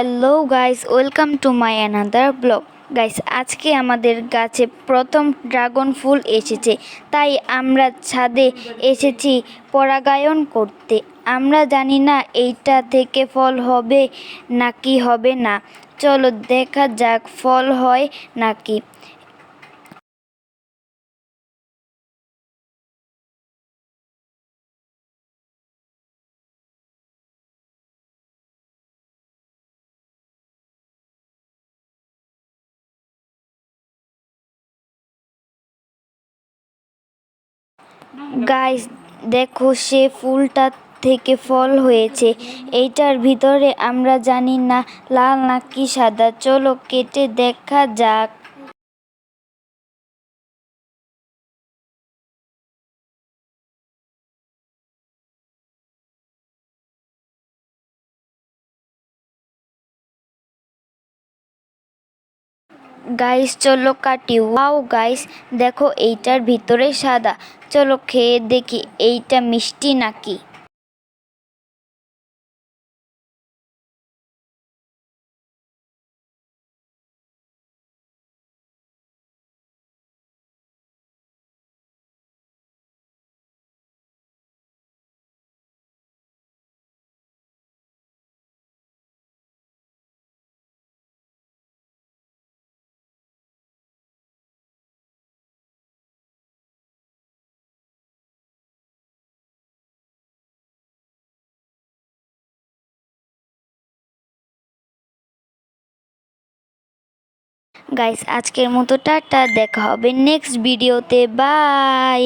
Hello guys, welcome to my another blog. Guys, আজকে আমাদের গাছে প্রথম ড্রাগন ফুল এসেছে, তাই আমরা ছাদে এসেছি পরাগায়ন করতে। আমরা জানি না এইটা থেকে ফল হবে নাকি হবে না। চলো দেখা যাক ফল হয় নাকি। গাইস, দেখো সে ফুলটা থেকে ফল হয়েছে। এইটার ভিতরে আমরা জানি না লাল নাকি সাদা। চলো কেটে দেখা যাক। গাইস চলো কাটি। ওয়াও গাইস, দেখো এইটার ভিতরে সাদা। চলো খেয়ে দেখি এইটা মিষ্টি নাকি। গাইস, আজকের মতো টাটা, দেখা হবে নেক্সট ভিডিওতে। বাই।